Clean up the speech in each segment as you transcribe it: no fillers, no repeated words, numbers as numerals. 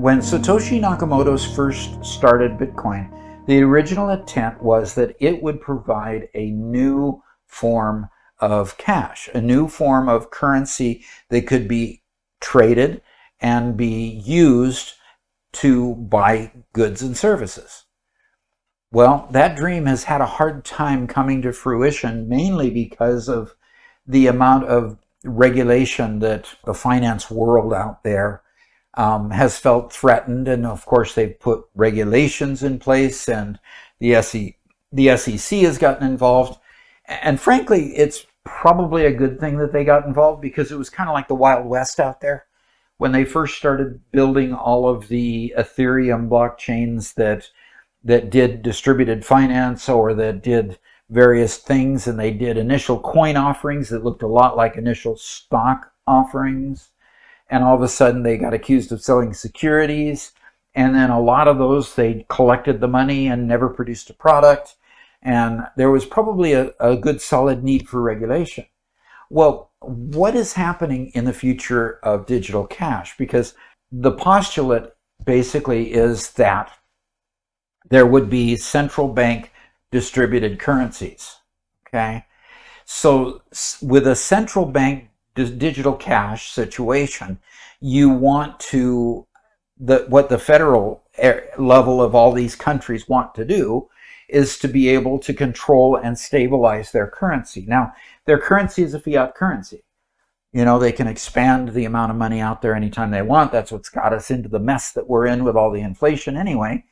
When Satoshi Nakamoto's first started Bitcoin, the original intent was that it would provide a new form of cash, a new form of currency that could be traded and be used to buy goods and services. Well, that dream has had a hard time coming to fruition, mainly because of the amount of regulation that the finance world out there has felt threatened. And of course, they've put regulations in place, and the SEC has gotten involved. And frankly, it's probably a good thing that they got involved, because it was kind of like the Wild West out there. When they first started building all of the Ethereum blockchains that did distributed finance, or that did various things, and they did initial coin offerings that looked a lot like initial stock offerings, and all of a sudden they got accused of selling securities, and then a lot of those, they collected the money and never produced a product, and there was probably a good solid need for regulation. Well, what is happening in the future of digital cash? Because the postulate basically is that there would be central bank distributed currencies, okay? So with a central bank digital cash situation, you want to, what the federal level of all these countries want to do is to be able to control and stabilize their currency. Now, their currency is a fiat currency. You know, they can expand the amount of money out there anytime they want. That's what's got us into the mess that we're in with all the inflation anyway.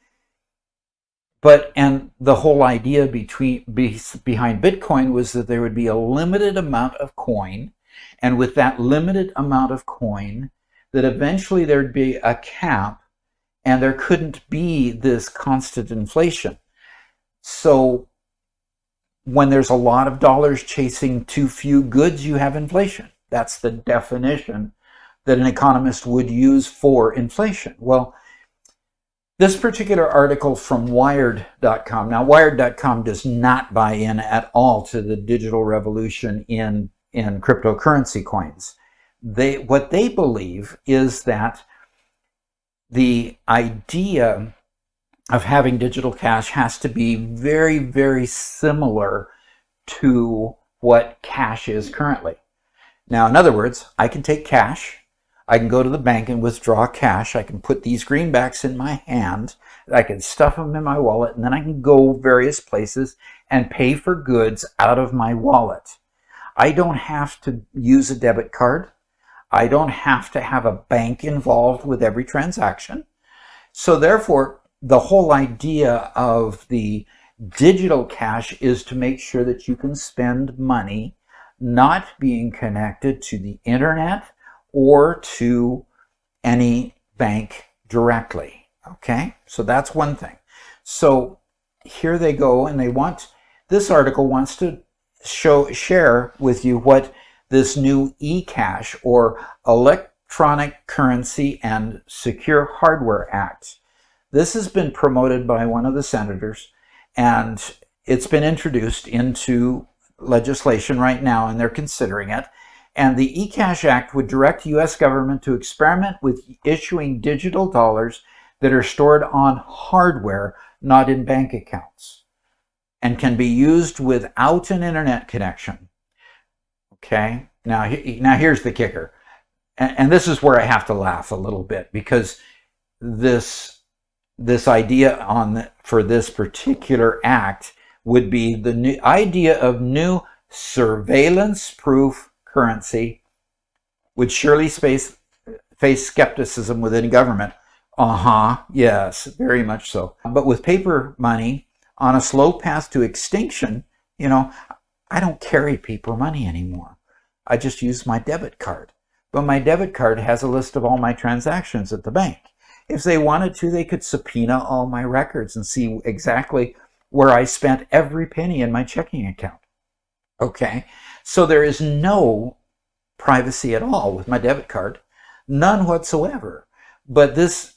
And the whole idea behind Bitcoin was that there would be a limited amount of coin, and with that limited amount of coin, that eventually there'd be a cap, and there couldn't be this constant inflation. So when there's a lot of dollars chasing too few goods, you have inflation. That's the definition that an economist would use for inflation. Well, this particular article from Wired.com. Now, Wired.com does not buy in at all to the digital revolution in cryptocurrency coins. What they believe is that the idea of having digital cash has to be very, very similar to what cash is currently. Now, in other words, I can take cash, I can go to the bank and withdraw cash, I can put these greenbacks in my hand, I can stuff them in my wallet, and then I can go various places and pay for goods out of my wallet. I don't have to use a debit card. I don't have to have a bank involved with every transaction. So therefore, the whole idea of the digital cash is to make sure that you can spend money not being connected to the internet or to any bank directly. Okay, so that's one thing. So here they go, and this article wants to share with you what this new ECASH, or Electronic Currency and Secure Hardware Act. This has been promoted by one of the senators, and it's been introduced into legislation right now, and they're considering it. And the ECASH Act would direct the U.S. government to experiment with issuing digital dollars that are stored on hardware, not in bank accounts, and can be used without an internet connection. Okay, now here's the kicker. And this is where I have to laugh a little bit, because this idea for this particular act would be the new idea of new surveillance-proof currency, would surely face skepticism within government. Yes, very much so. But with paper money on a slow path to extinction, I don't carry paper money anymore. I just use my debit card. But my debit card has a list of all my transactions at the bank. If they wanted to, they could subpoena all my records and see exactly where I spent every penny in my checking account. Okay, so there is no privacy at all with my debit card, none whatsoever. But this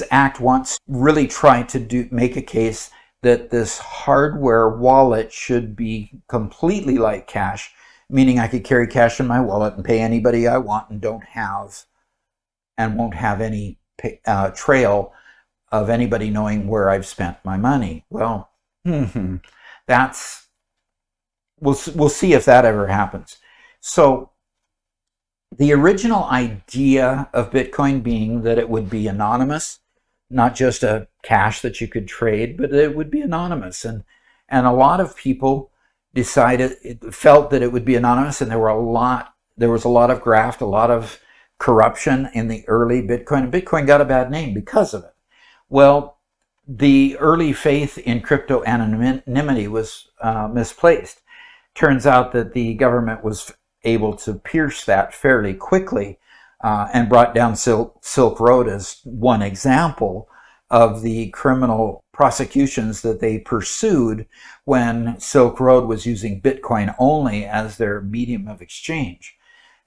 act wants really try to make a case that this hardware wallet should be completely like cash, meaning I could carry cash in my wallet and pay anybody I want and won't have any trail of anybody knowing where I've spent my money. Well, that's, we'll see if that ever happens. So the original idea of Bitcoin being that it would be anonymous, not just a cash that you could trade, but it would be anonymous. And a lot of people felt that it would be anonymous, and there was a lot of graft, a lot of corruption in the early Bitcoin, and Bitcoin got a bad name because of it. Well, the early faith in crypto anonymity was misplaced. Turns out that the government was able to pierce that fairly quickly and brought down Silk Road as one example of the criminal prosecutions that they pursued when Silk Road was using Bitcoin only as their medium of exchange.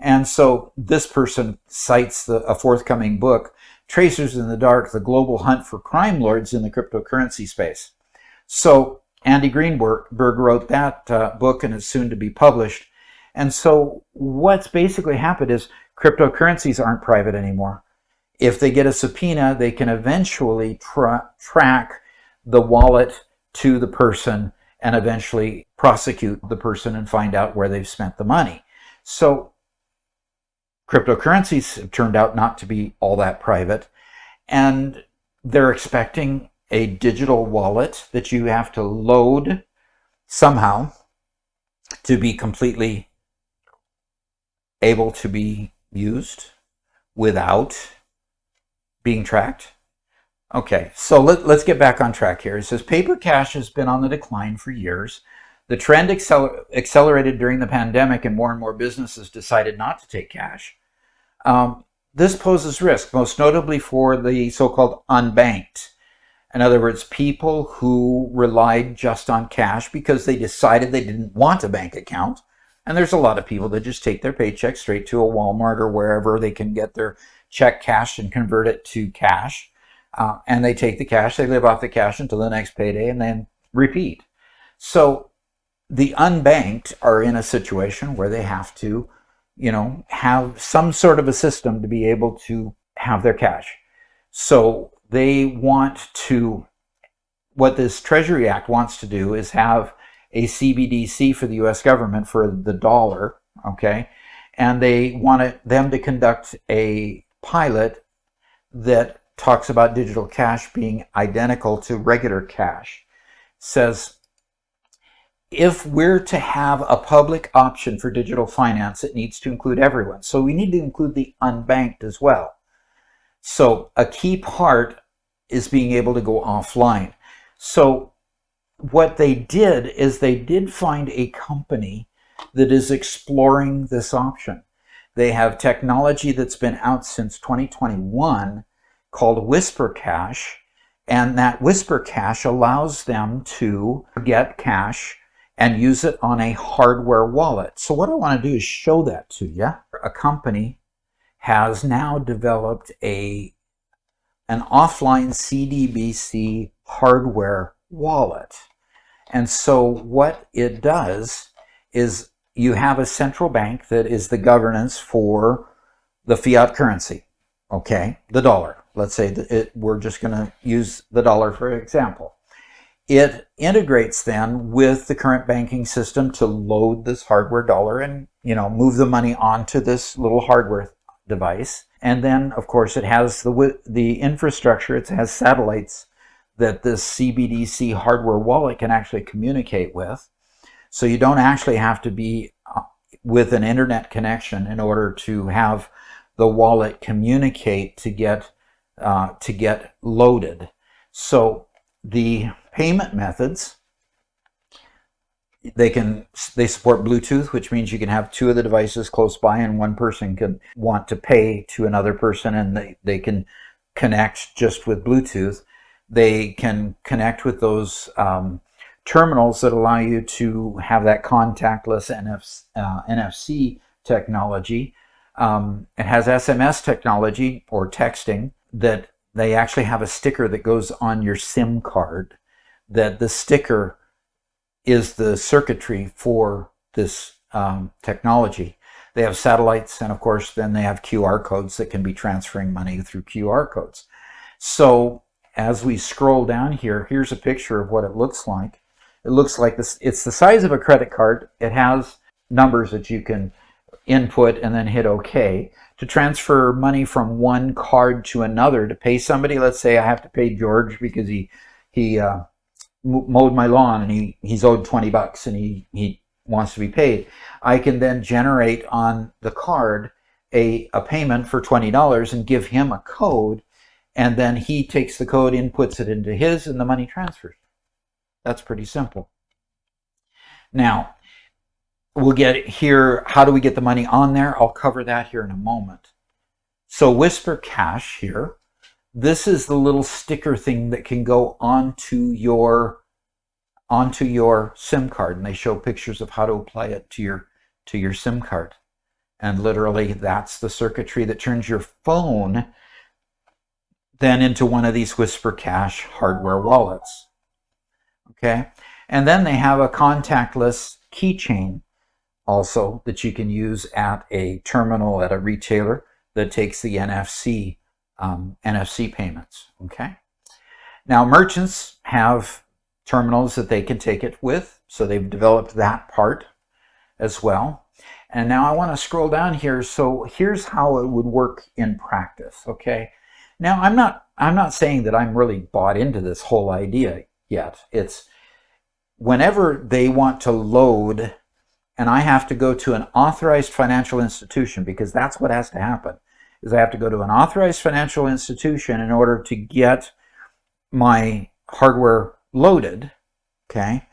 And so this person cites a forthcoming book, Tracers in the Dark, The Global Hunt for Crime Lords in the Cryptocurrency Space. So Andy Greenberg wrote that book, and is soon to be published. And so what's basically happened is cryptocurrencies aren't private anymore. If they get a subpoena, they can eventually track the wallet to the person and eventually prosecute the person and find out where they've spent the money. So cryptocurrencies have turned out not to be all that private, and they're expecting a digital wallet that you have to load somehow to be completely able to be used without being tracked. Okay, so let's get back on track here. It says paper cash has been on the decline for years. The trend accelerated during the pandemic, and more businesses decided not to take cash. This poses risk, most notably for the so-called unbanked. In other words, people who relied just on cash because they decided they didn't want a bank account. And there's a lot of people that just take their paycheck straight to a Walmart or wherever they can get their check cashed and convert it to cash. And they take the cash, they live off the cash until the next payday, and then repeat. So the unbanked are in a situation where they have to, have some sort of a system to be able to have their cash. So they want to, what this Treasury Act wants to do is have a CBDC for the US government for the dollar, okay? And they want them to conduct a pilot that talks about digital cash being identical to regular cash. Says, if we're to have a public option for digital finance, it needs to include everyone. So we need to include the unbanked as well. So a key part is being able to go offline. So what they did is they did find a company that is exploring this option. They have technology that's been out since 2021 called Whispercash, and that Whispercash allows them to get cash and use it on a hardware wallet. So what I want to do is show that to you. A company has now developed an offline CBDC hardware wallet. And so what it does is you have a central bank that is the governance for the fiat currency, okay, the dollar. Let's say that we're just going to use the dollar for example. It integrates then with the current banking system to load this hardware dollar and, move the money onto this little hardware device. And then, of course, it has the infrastructure. It has satellites that this CBDC hardware wallet can actually communicate with. So you don't actually have to be with an internet connection in order to have the wallet communicate to get loaded. So the payment methods, they support Bluetooth, which means you can have two of the devices close by, and one person can want to pay to another person, and they can connect just with Bluetooth. They can connect with those terminals that allow you to have that contactless NFC technology. It has SMS technology or texting, that they actually have a sticker that goes on your SIM card, that the sticker is the circuitry for this technology. They have satellites, and of course then they have QR codes that can be transferring money through QR codes. So as we scroll down here, here's a picture of what it looks like. It looks like this. It's the size of a credit card. It has numbers that you can input and then hit OK to transfer money from one card to another to pay somebody. Let's say I have to pay George because he mowed my lawn and he's owed 20 bucks and he wants to be paid. I can then generate on the card a payment for $20 and give him a code, and then he takes the code, inputs it into his, and the money transfers. That's pretty simple. Now, we'll get here, how do we get the money on there? I'll cover that here in a moment. So Whispercash here, this is the little sticker thing that can go onto your SIM card, and they show pictures of how to apply it to your SIM card. And literally that's the circuitry that turns your phone then into one of these Whispercash hardware wallets. Okay, and then they have a contactless keychain also that you can use at a terminal at a retailer that takes the NFC payments. Okay, now merchants have terminals that they can take it with, so they've developed that part as well. And now I want to scroll down here. So here's how it would work in practice. Okay, now I'm not saying that I'm really bought into this whole idea yet. It's whenever they want to load, and I have to go to an authorized financial institution, because that's what has to happen, is I have to go to an authorized financial institution in order to get my hardware loaded, okay,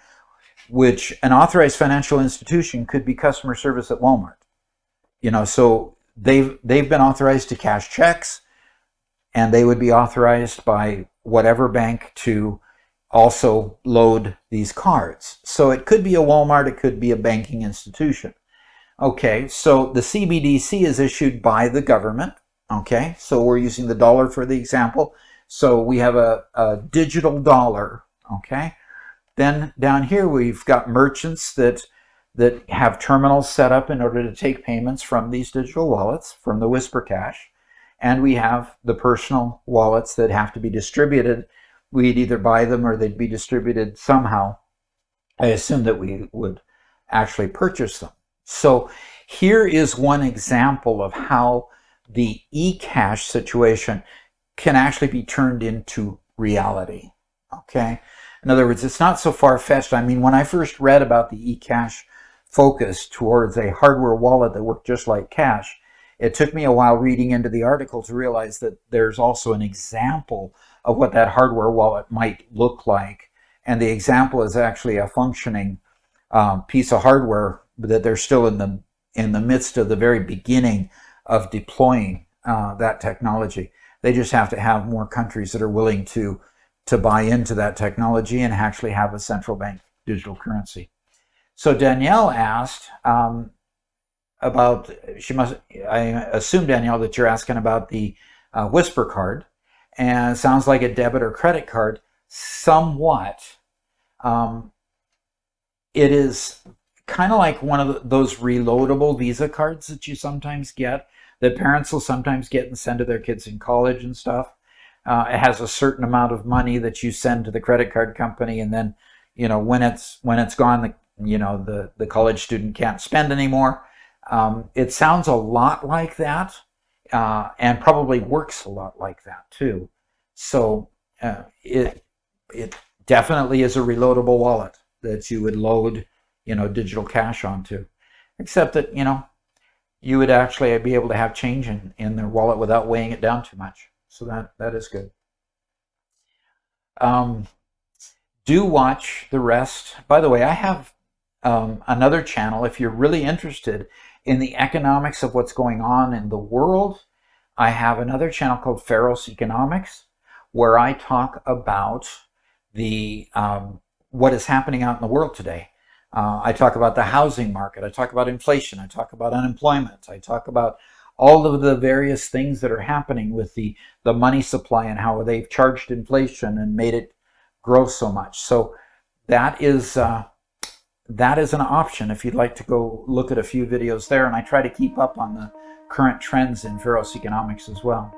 which an authorized financial institution could be customer service at Walmart. You know, so they've been authorized to cash checks, and they would be authorized by whatever bank to also load these cards. So it could be a Walmart, it could be a banking institution. Okay, so the CBDC is issued by the government. Okay, so we're using the dollar for the example. So we have a digital dollar. Okay, then down here we've got merchants that have terminals set up in order to take payments from these digital wallets, from the Whispercash, and we have the personal wallets that have to be distributed. We'd either buy them or they'd be distributed somehow. I assume that we would actually purchase them. So here is one example of how the ECASH situation can actually be turned into reality. Okay, in other words, it's not so far-fetched. I mean, when I first read about the ECASH focus towards a hardware wallet that worked just like cash, it took me a while reading into the article to realize that there's also an example of what that hardware wallet might look like. And the example is actually a functioning piece of hardware that they're still in the midst of the very beginning of deploying that technology. They just have to have more countries that are willing to buy into that technology and actually have a central bank digital currency. So Danielle asked about, I assume, Danielle, that you're asking about the Whisper card, and it sounds like a debit or credit card. Somewhat. It is kind of like one of those reloadable Visa cards that you sometimes get, that parents will sometimes get and send to their kids in college and stuff. It has a certain amount of money that you send to the credit card company, and then, you know, when it's gone, the college student can't spend anymore. It sounds a lot like that, and probably works a lot like that too. So it definitely is a reloadable wallet that you would load, digital cash onto, except that, you would actually be able to have change in their wallet without weighing it down too much. So that is good. Do watch the rest. By the way, I have another channel. If you're really interested in the economics of what's going on in the world, I have another channel called Pharaoh's Economics, where I talk about the what is happening out in the world today. I talk about the housing market. I talk about inflation. I talk about unemployment. I talk about all of the various things that are happening with the money supply and how they've charged inflation and made it grow so much. So that is that is an option if you'd like to go look at a few videos there. And I try to keep up on the current trends in Veros economics as well.